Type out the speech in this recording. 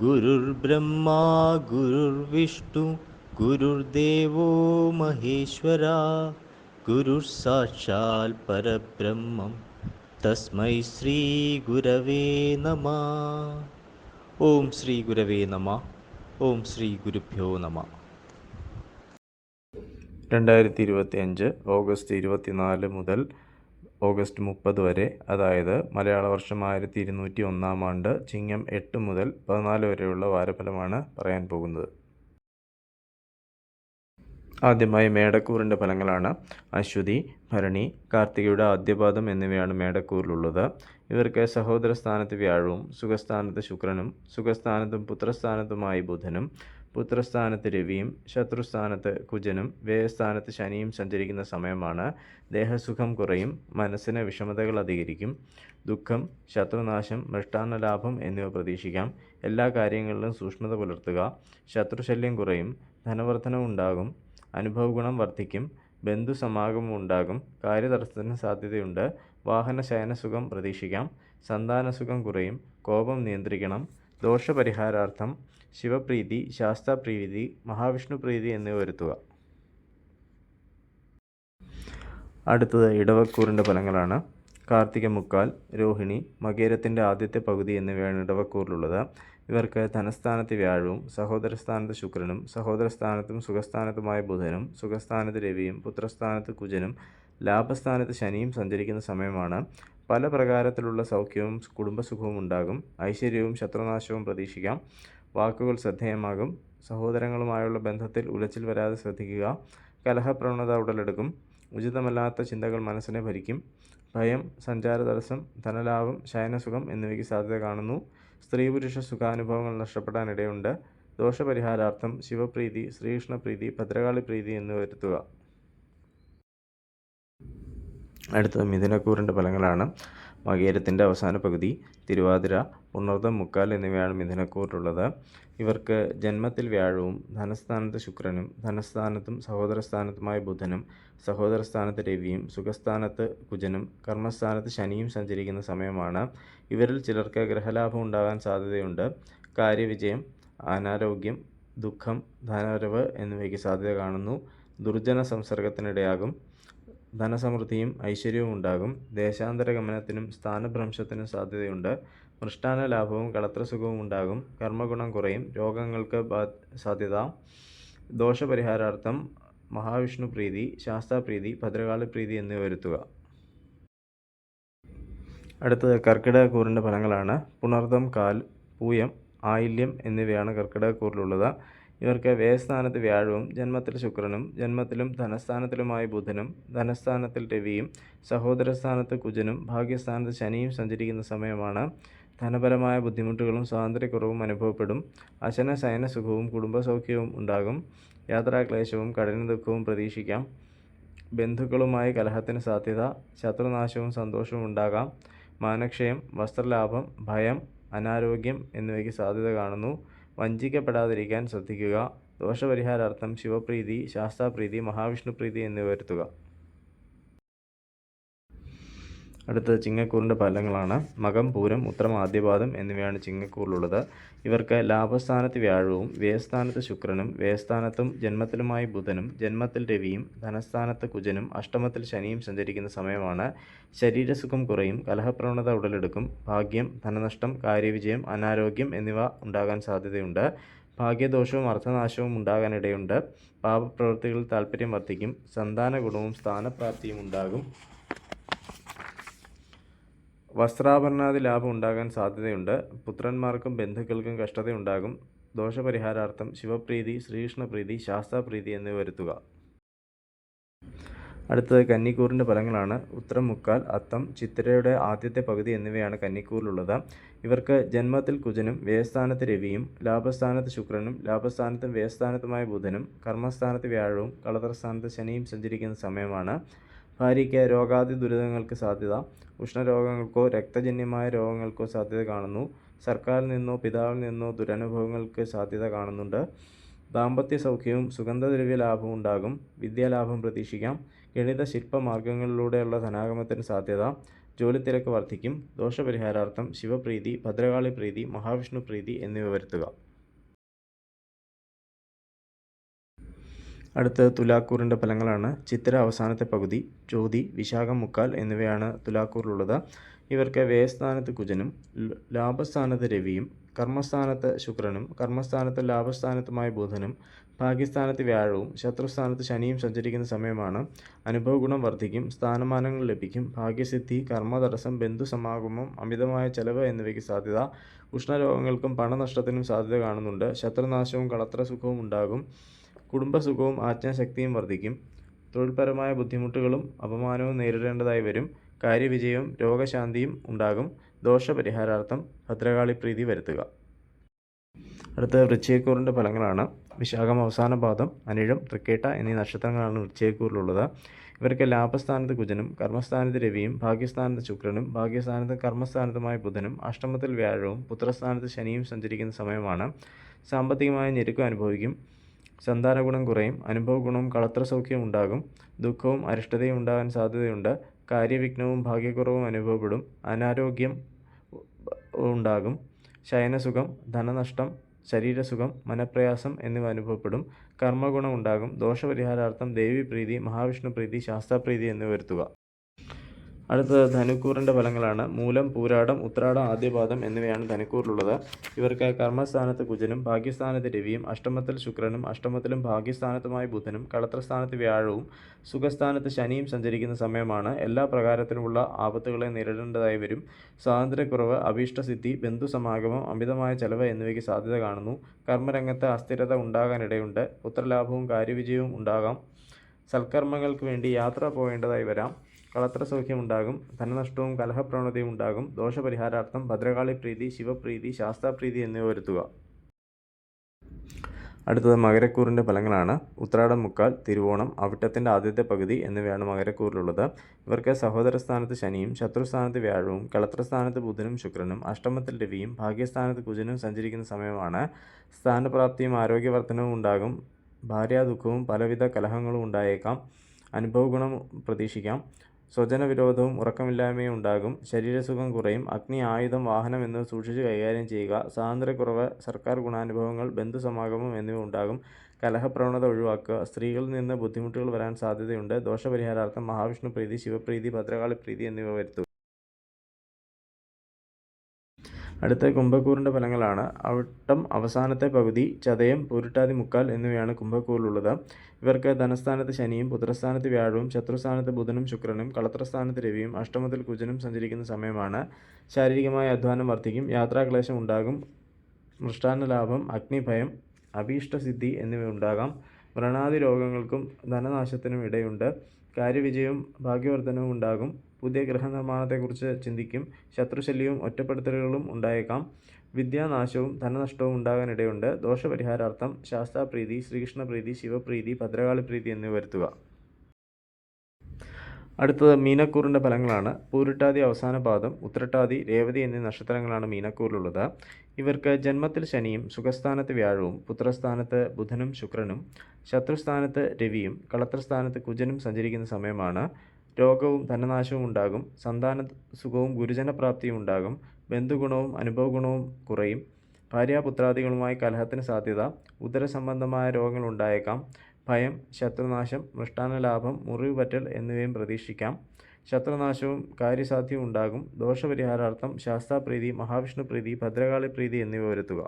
गुरुर्ब्रह्मा गुरुर्विष्णु गुरुर्देवो महेश्वरा गुरुः परब्रह्मं तस्मै श्रीगुरवे नमः. ഓം ശ്രീ ഗുരവേ നമ. ഓം ശ്രീ ഗുരുഭ്യോ നമ. 2025 ഓഗസ്റ്റ് 24 മുതൽ ഓഗസ്റ്റ് 30 വരെ, അതായത് മലയാള വർഷം 1201 ആണ്ട് ചിങ്ങം 8 മുതൽ 14 വരെയുള്ള വാരഫലമാണ് പറയാൻ പോകുന്നത്. ആദ്യമായി മേടക്കൂറിൻ്റെ ഫലങ്ങളാണ്. അശ്വതി, ഭരണി, കാർത്തികയുടെ ആദ്യപാദം എന്നിവയാണ് മേടക്കൂറിലുള്ളത്. ഇവർക്ക് സഹോദര സ്ഥാനത്ത് വ്യാഴവും സുഖസ്ഥാനത്ത് ശുക്രനും സുഖസ്ഥാനത്തും പുത്രസ്ഥാനത്തുമായി ബുധനും പുത്രസ്ഥാനത്ത് രവിയും ശത്രുസ്ഥാനത്ത് കുജനും വ്യയസ്ഥാനത്ത് ശനിയും സഞ്ചരിക്കുന്ന സമയമാണ്. ദേഹസുഖം കുറയും, മനസ്സിന് വിഷമതകൾ അധികരിക്കും. ദുഃഖം, ശത്രുനാശം, മൃഷ്ടാന്ന ലാഭം എന്നിവ പ്രതീക്ഷിക്കാം. എല്ലാ കാര്യങ്ങളിലും സൂക്ഷ്മത പുലർത്തുക. ശത്രുശല്യം കുറയും, ധനവർദ്ധന ഉണ്ടാകും, അനുഭവഗുണം വർദ്ധിക്കും, ബന്ധുസമാഗമം ഉണ്ടാകും, കാര്യതടസ്സത്തിന് സാധ്യതയുണ്ട്. വാഹന ശയനസുഖം പ്രതീക്ഷിക്കാം. സന്താനസുഖം കുറയും, കോപം നിയന്ത്രിക്കണം. ദോഷപരിഹാരാർത്ഥം ശിവപ്രീതി, ശാസ്താപ്രീതി, മഹാവിഷ്ണു പ്രീതി എന്നിവ വരുത്തുക. അടുത്തത് ഇടവക്കൂറിൻ്റെ ഫലങ്ങളാണ്. കാർത്തിക മുക്കാൽ, രോഹിണി, മകേരത്തിൻ്റെ ആദ്യത്തെ പകുതി എന്നിവയാണ് ഇടവക്കൂറിലുള്ളത്. ഇവർക്ക് ധനസ്ഥാനത്ത് വ്യാഴവും സഹോദരസ്ഥാനത്ത് ശുക്രനും സഹോദരസ്ഥാനത്തും സുഖസ്ഥാനത്തുമായ ബുധനും സുഖസ്ഥാനത്ത് രവിയും പുത്രസ്ഥാനത്ത് കുജനും ലാഭസ്ഥാനത്ത് ശനിയും സഞ്ചരിക്കുന്ന സമയമാണ്. പല പ്രകാരത്തിലുള്ള സൗഖ്യവും കുടുംബസുഖവും ഉണ്ടാകും. ഐശ്വര്യവും ശത്രുനാശവും പ്രതീക്ഷിക്കാം. വാക്കുകൾ ശ്രദ്ധേയമാകും. സഹോദരങ്ങളുമായുള്ള ബന്ധത്തിൽ ഉലച്ചിൽ വരാതെ ശ്രദ്ധിക്കുക. കലഹപ്രവണത ഉടലെടുക്കും. ഉചിതമല്ലാത്ത ചിന്തകൾ മനസ്സിനെ ഭരിക്കും. ഭയം, സഞ്ചാര തടസ്സം, ധനലാഭം, ശയനസുഖം എന്നിവയ്ക്ക് സാധ്യത കാണുന്നു. സ്ത്രീ പുരുഷ സുഖാനുഭവങ്ങൾ നഷ്ടപ്പെടാനിടയുണ്ട്. ദോഷപരിഹാരാർത്ഥം ശിവപ്രീതി, ശ്രീകൃഷ്ണപ്രീതി, ഭദ്രകാളി പ്രീതി എന്നിവ വരുത്തുക. അടുത്തത് മിഥുനക്കൂറിൻ്റെ ഫലങ്ങളാണ്. മകേരത്തിൻ്റെ അവസാന പകുതി, തിരുവാതിര, പുണർദം മുക്കാൽ എന്നിവയാണ് മിഥുനക്കൂറിലുള്ളത്. ഇവർക്ക് ജന്മത്തിൽ വ്യാഴവും ധനസ്ഥാനത്ത് ശുക്രനും ധനസ്ഥാനത്തും സഹോദരസ്ഥാനത്തുമായ ബുധനും സഹോദരസ്ഥാനത്ത് രവിയും സുഖസ്ഥാനത്ത് കുജനും കർമ്മസ്ഥാനത്ത് ശനിയും സഞ്ചരിക്കുന്ന സമയമാണ്. ഇവരിൽ ചിലർക്ക് ഗ്രഹലാഭം ഉണ്ടാകാൻ സാധ്യതയുണ്ട്. കാര്യവിജയം, അനാരോഗ്യം, ദുഃഖം, ധനവരവ് എന്നിവയ്ക്ക് സാധ്യത കാണുന്നു. ദുർജന സംസർഗത്തിനിടയാകും. ധനസമൃദ്ധിയും ഐശ്വര്യവും ഉണ്ടാകും. ദേശാന്തര ഗമനത്തിനും സ്ഥാനഭ്രംശത്തിനും സാധ്യതയുണ്ട്. മൃഷ്ടാന്ന ലാഭവും കളത്രസുഖവും ഉണ്ടാകും. കർമ്മഗുണം കുറയും. രോഗങ്ങൾക്ക് സാധ്യത. ദോഷപരിഹാരാർത്ഥം മഹാവിഷ്ണു പ്രീതി, ശാസ്താപ്രീതി, ഭദ്രകാളി പ്രീതി എന്നിവ വരുത്തുക. അടുത്തത് കർക്കിടകക്കൂറിൻ്റെ ഫലങ്ങളാണ്. പുണർദം കാൽ, പൂയം, ആയില്യം എന്നിവയാണ് കർക്കിടകക്കൂറിലുള്ളത്. ഇവർക്ക് വ്യയസ്ഥാനത്ത് വ്യാഴവും ജന്മത്തിൽ ശുക്രനും ജന്മത്തിലും ധനസ്ഥാനത്തിലുമായ ബുധനും ധനസ്ഥാനത്തിൽ രവിയും സഹോദരസ്ഥാനത്ത് കുജനും ഭാഗ്യസ്ഥാനത്ത് ശനിയും സഞ്ചരിക്കുന്ന സമയമാണ്. ധനപരമായ ബുദ്ധിമുട്ടുകളും സ്വാതന്ത്ര്യക്കുറവും അനുഭവപ്പെടും. അശന ശയനസുഖവും കുടുംബസൗഖ്യവും ഉണ്ടാകും. യാത്രാക്ലേശവും കഠിന ദുഃഖവും പ്രതീക്ഷിക്കാം. ബന്ധുക്കളുമായി കലഹത്തിന് സാധ്യത. ശത്രുനാശവും സന്തോഷവും ഉണ്ടാകാം. മാനക്ഷയം, വസ്ത്രലാഭം, ഭയം, അനാരോഗ്യം എന്നിവയ്ക്ക് സാധ്യത കാണുന്നു. വഞ്ചിക്കപ്പെടാതിരിക്കാൻ ശ്രദ്ധിക്കുക. ദോഷപരിഹാരാർത്ഥം ശിവപ്രീതി, ശാസ്താപ്രീതി, മഹാവിഷ്ണു പ്രീതി എന്നിവ വരുത്തുക. അടുത്തത് ചിങ്ങക്കൂറിൻ്റെ ഫലങ്ങളാണ്. മകം, പൂരം, ഉത്രം, ആദ്യപാദം എന്നിവയാണ് ചിങ്ങക്കൂറിലുള്ളത്. ഇവർക്ക് ലാഭസ്ഥാനത്ത് വ്യാഴവും വ്യയസ്ഥാനത്ത് ശുക്രനും വ്യയസ്ഥാനത്തും ജന്മത്തിലുമായി ബുധനും ജന്മത്തിൽ രവിയും ധനസ്ഥാനത്ത് കുജനും അഷ്ടമത്തിൽ ശനിയും സഞ്ചരിക്കുന്ന സമയമാണ്. ശരീരസുഖം കുറയും. കലഹപ്രവണത ഉടലെടുക്കും. ഭാഗ്യം, ധനനഷ്ടം, കാര്യവിജയം, അനാരോഗ്യം എന്നിവ ഉണ്ടാകാൻ സാധ്യതയുണ്ട്. ഭാഗ്യദോഷവും അർത്ഥനാശവും ഉണ്ടാകാനിടയുണ്ട്. പാപപ്രവൃത്തികളിൽ താൽപ്പര്യം വർദ്ധിക്കും. സന്താന ഗുണവും സ്ഥാനപ്രാപ്തിയും ഉണ്ടാകും. വസ്ത്രാഭരണാദി ലാഭം ഉണ്ടാകാൻ സാധ്യതയുണ്ട്. പുത്രന്മാർക്കും ബന്ധുക്കൾക്കും കഷ്ടതയുണ്ടാകും. ദോഷപരിഹാരാർത്ഥം ശിവപ്രീതി, ശ്രീകൃഷ്ണപ്രീതി, ശാസ്താപ്രീതി എന്നിവ വരുത്തുക. അടുത്തത് കന്നിക്കൂറിൻ്റെ ഫലങ്ങളാണ്. ഉത്രം മുക്കാൽ, അത്തം, ചിത്തിരയുടെ ആദ്യത്തെ പകുതി എന്നിവയാണ് കന്നിക്കൂറിലുള്ളത്. ഇവർക്ക് ജന്മത്തിൽ കുജനും വ്യയസ്ഥാനത്ത് രവിയും ലാഭസ്ഥാനത്ത് ശുക്രനും ലാഭസ്ഥാനത്തും വ്യയസ്ഥാനത്തുമായ ബുധനും കർമ്മസ്ഥാനത്ത് വ്യാഴവും കളത്രസ്ഥാനത്ത് ശനിയും സഞ്ചരിക്കുന്ന സമയമാണ്. ഭാര്യയ്ക്ക് രോഗാദി ദുരിതങ്ങൾക്ക് സാധ്യത. ഉഷ്ണരോഗങ്ങൾക്കോ രക്തജന്യമായ രോഗങ്ങൾക്കോ സാധ്യത കാണുന്നു. സർക്കാരിൽ നിന്നോ പിതാവിൽ നിന്നോ ദുരനുഭവങ്ങൾക്ക് സാധ്യത കാണുന്നുണ്ട്. ദാമ്പത്യ സൗഖ്യവും സുഗന്ധദ്രവ്യ ലാഭവും ഉണ്ടാകും. വിദ്യാലാഭം പ്രതീക്ഷിക്കാം. ഗണിത ശില്പമാർഗങ്ങളിലൂടെയുള്ള ധനാഗമത്തിന് സാധ്യത. ജോലിത്തിരക്ക് വർദ്ധിക്കും. ദോഷപരിഹാരാർത്ഥം ശിവപ്രീതി, ഭദ്രകാളി പ്രീതി, മഹാവിഷ്ണു പ്രീതി എന്നിവ വരുത്തുക. അടുത്ത തുലാക്കൂറിൻ്റെ ഫലങ്ങളാണ്. ചിത്തിര അവസാനത്തെ പകുതി, ചോതി, വിശാഖം മുക്കാൽ എന്നിവയാണ് തുലാക്കൂറിലുള്ളത്. ഇവർക്ക് വ്യയസ്ഥാനത്ത് കുജനും ലാഭസ്ഥാനത്ത് രവിയും കർമ്മസ്ഥാനത്ത് ശുക്രനും കർമ്മസ്ഥാനത്ത് ലാഭസ്ഥാനത്തുമായ ബുധനും ഭാഗ്യസ്ഥാനത്ത് വ്യാഴവും ശത്രുസ്ഥാനത്ത് ശനിയും സഞ്ചരിക്കുന്ന സമയമാണ്. അനുഭവ ഗുണം വർദ്ധിക്കും. സ്ഥാനമാനങ്ങൾ ലഭിക്കും. ഭാഗ്യസിദ്ധി, കർമ്മതടസ്സം, ബന്ധുസമാഗമം, അമിതമായ ചെലവ് എന്നിവയ്ക്ക് സാധ്യത. ഉഷ്ണരോഗങ്ങൾക്കും പണനഷ്ടത്തിനും സാധ്യത കാണുന്നുണ്ട്. ശത്രുനാശവും കളത്രസുഖവും ഉണ്ടാകും. കുടുംബസുഖവും ആജ്ഞാശക്തിയും വർദ്ധിക്കും. തൊഴിൽപരമായ ബുദ്ധിമുട്ടുകളും അപമാനവും നേരിടേണ്ടതായി വരും. കാര്യവിജയവും രോഗശാന്തിയും ഉണ്ടാകും. ദോഷപരിഹാരാർത്ഥം ഭദ്രകാളി പ്രീതി വരുത്തുക. അടുത്ത വൃശ്ചികക്കൂറിൻ്റെ ഫലങ്ങളാണ്. വിശാഖം അവസാന പാദം, അനിഴം, തൃക്കേട്ട എന്നീ നക്ഷത്രങ്ങളാണ് വൃശ്ചികക്കൂറിലുള്ളത്. ഇവർക്ക് ലാഭസ്ഥാനത്ത് കുജനും കർമ്മസ്ഥാനത്ത് രവിയും ഭാഗ്യസ്ഥാനത്ത് ശുക്രനും ഭാഗ്യസ്ഥാനത്ത് കർമ്മസ്ഥാനത്തുമായ ബുധനും അഷ്ടമത്തിൽ വ്യാഴവും പുത്രസ്ഥാനത്ത് ശനിയും സഞ്ചരിക്കുന്ന സമയമാണ്. സാമ്പത്തികമായ ഞെരുക്കം അനുഭവിക്കും. സന്താന ഗുണം കുറയും. അനുഭവ ഗുണവും കളത്രസൗഖ്യവും ഉണ്ടാകും. ദുഃഖവും അരിഷ്ടതയും ഉണ്ടാകാൻ സാധ്യതയുണ്ട്. കാര്യവിഘ്നവും ഭാഗ്യക്കുറവും അനുഭവപ്പെടും. അനാരോഗ്യം ഉണ്ടാകും. ശയനസുഖം, ധനനഷ്ടം, ശരീരസുഖം, മനപ്രയാസം എന്നിവ അനുഭവപ്പെടും. കർമ്മഗുണം ഉണ്ടാകും. ദോഷപരിഹാരാർത്ഥം ദേവീപ്രീതി, മഹാവിഷ്ണു പ്രീതി, ശാസ്താപ്രീതി എന്നിവ വരുത്തുക. അടുത്തത് ധനുക്കൂറിൻ്റെ ഫലങ്ങളാണ്. മൂലം, പൂരാടം, ഉത്രാടം, ആദ്യപാദം എന്നിവയാണ് ധനുക്കൂറിലുള്ളത്. ഇവർക്ക് കർമ്മസ്ഥാനത്ത് കുജനും ഭാഗ്യസ്ഥാനത്ത് രവിയും അഷ്ടമത്തിൽ ശുക്രനും അഷ്ടമത്തിലും ഭാഗ്യസ്ഥാനത്തുമായി ബുധനും കളത്രസ്ഥാനത്ത് വ്യാഴവും സുഖസ്ഥാനത്ത് ശനിയും സഞ്ചരിക്കുന്ന സമയമാണ്. എല്ലാ പ്രകാരത്തിലുമുള്ള ആപത്തുകളെ നേരിടേണ്ടതായി വരും. സ്വാതന്ത്ര്യക്കുറവ്, അഭീഷ്ടസിദ്ധി, ബന്ധുസമാഗമം, അമിതമായ ചെലവ് എന്നിവയ്ക്ക് സാധ്യത കാണുന്നു. കർമ്മരംഗത്ത് അസ്ഥിരത ഉണ്ടാകാനിടയുണ്ട്. പുത്രലാഭവും കാര്യവിജയവും ഉണ്ടാകാം. സൽക്കർമ്മങ്ങൾക്ക് വേണ്ടി യാത്ര പോകേണ്ടതായി വരാം. കളത്രസൗഖ്യം ഉണ്ടാകും. ധനനഷ്ടവും കലഹപ്രവണതയും ഉണ്ടാകും. ദോഷപരിഹാരാർത്ഥം ഭദ്രകാളി പ്രീതി, ശിവപ്രീതി, ശാസ്താപ്രീതി എന്നിവ വരുത്തുക. അടുത്തത് മകരക്കൂറിൻ്റെ ഫലങ്ങളാണ്. ഉത്രാടം മുക്കാൽ, തിരുവോണം, അവിട്ടത്തിൻ്റെ ആദ്യത്തെ പകുതി എന്നിവയാണ് മകരക്കൂറിലുള്ളത്. ഇവർക്ക് സഹോദരസ്ഥാനത്ത് ശനിയും ശത്രുസ്ഥാനത്ത് വ്യാഴവും കളത്രസ്ഥാനത്ത് ബുധനും ശുക്രനും അഷ്ടമത്തിൽ രവിയും ഭാഗ്യസ്ഥാനത്ത് കുജനും സഞ്ചരിക്കുന്ന സമയമാണ്. സ്ഥാനപ്രാപ്തിയും ആരോഗ്യവർദ്ധനവും ഉണ്ടാകും. ഭാര്യാദുഃഖവും പലവിധ കലഹങ്ങളും ഉണ്ടായേക്കാം. അനുഭവഗുണം പ്രതീക്ഷിക്കാം. സ്വജനവിരോധവും ഉറക്കമില്ലായ്മയും ഉണ്ടാകും. ശരീരസുഖം കുറയും. അഗ്നി, ആയുധം, വാഹനം എന്നിവ സൂക്ഷിച്ച് കൈകാര്യം ചെയ്യുക. സ്വാതന്ത്ര്യക്കുറവ്, സർക്കാർ ഗുണാനുഭവങ്ങൾ, ബന്ധുസമാഗമം എന്നിവ ഉണ്ടാകും. കലഹപ്രവണത ഒഴിവാക്കുക. സ്ത്രീകളിൽ നിന്ന് ബുദ്ധിമുട്ടുകൾ വരാൻ സാധ്യതയുണ്ട്. ദോഷപരിഹാരാർത്ഥം മഹാവിഷ്ണു പ്രീതി, ശിവപ്രീതി, ഭദ്രകാളി പ്രീതി എന്നിവ വരുത്തുക. അടുത്ത കുംഭക്കൂറിൻ്റെ ഫലങ്ങളാണ്. അവിട്ടം അവസാനത്തെ പകുതി, ചതയം, പൂരിട്ടാതി മുക്കാൽ എന്നിവയാണ് കുംഭക്കൂറിലുള്ളത്. ഇവർക്ക് ധനസ്ഥാനത്ത് ശനിയും പുത്രസ്ഥാനത്ത് വ്യാഴവും ശത്രുസ്ഥാനത്ത് ബുധനും ശുക്രനും കളത്രസ്ഥാനത്ത് രവിയും അഷ്ടമത്തിൽ കുജനും സഞ്ചരിക്കുന്ന സമയമാണ്. ശാരീരികമായ അധ്വാനം വർദ്ധിക്കും. യാത്രാക്ലേശം ഉണ്ടാകും. മൃഷ്ടാന്ന ലാഭം, അഗ്നിഭയം, അഭീഷ്ടസിദ്ധി എന്നിവ ഉണ്ടാകാം. വ്രണാദി രോഗങ്ങൾക്കും ധനനാശത്തിനും ഇടയുണ്ട്. കാര്യവിജയവും ഭാഗ്യവർദ്ധനവും ഉണ്ടാകും. പുതിയ ഗൃഹനിർമ്മാണത്തെക്കുറിച്ച് ചിന്തിക്കും. ശത്രുശല്യവും ഒറ്റപ്പെടുത്തലുകളും ഉണ്ടായേക്കാം. വിദ്യാനാശവും ധനനഷ്ടവും ഉണ്ടാകാനിടയുണ്ട്. ദോഷപരിഹാരാർത്ഥം ശാസ്താപ്രീതി, ശ്രീകൃഷ്ണപ്രീതി, ശിവപ്രീതി, ഭദ്രകാളി പ്രീതി എന്നിവ വരുത്തുക. അടുത്തത് മീനക്കൂറിൻ്റെ ഫലങ്ങളാണ്. പൂരിട്ടാതി അവസാന പാദം, ഉത്രട്ടാതി, രേവതി എന്നീ നക്ഷത്രങ്ങളാണ് മീനക്കൂറിലുള്ളത്. ഇവർക്ക് ജന്മത്തിൽ ശനിയും സുഖസ്ഥാനത്ത് വ്യാഴവും പുത്രസ്ഥാനത്ത് ബുധനും ശുക്രനും ശത്രുസ്ഥാനത്ത് രവിയും കളത്രസ്ഥാനത്ത് കുജനും സഞ്ചരിക്കുന്ന സമയമാണ്. രോഗവും ധനനാശവും ഉണ്ടാകും. സന്താന സുഖവും ഗുരുജനപ്രാപ്തിയും ഉണ്ടാകും. ബന്ധുഗുണവും അനുഭവഗുണവും കുറയും. ഭാര്യാപുത്രാദികളുമായി കലഹത്തിന് സാധ്യത. ഉദരസംബന്ധമായ രോഗങ്ങൾ ഉണ്ടായേക്കാം. ഭയം, ശത്രുനാശം, മൃഷ്ടാന്ന ലാഭം, മുറിവ് പറ്റൽ എന്നിവയും പ്രതീക്ഷിക്കാം. ശത്രുനാശവും കാര്യസാധ്യവും ഉണ്ടാകും. ദോഷപരിഹാരാർത്ഥം ശാസ്താപ്രീതി, മഹാവിഷ്ണു പ്രീതി, ഭദ്രകാളി പ്രീതി എന്നിവ വരുത്തുക.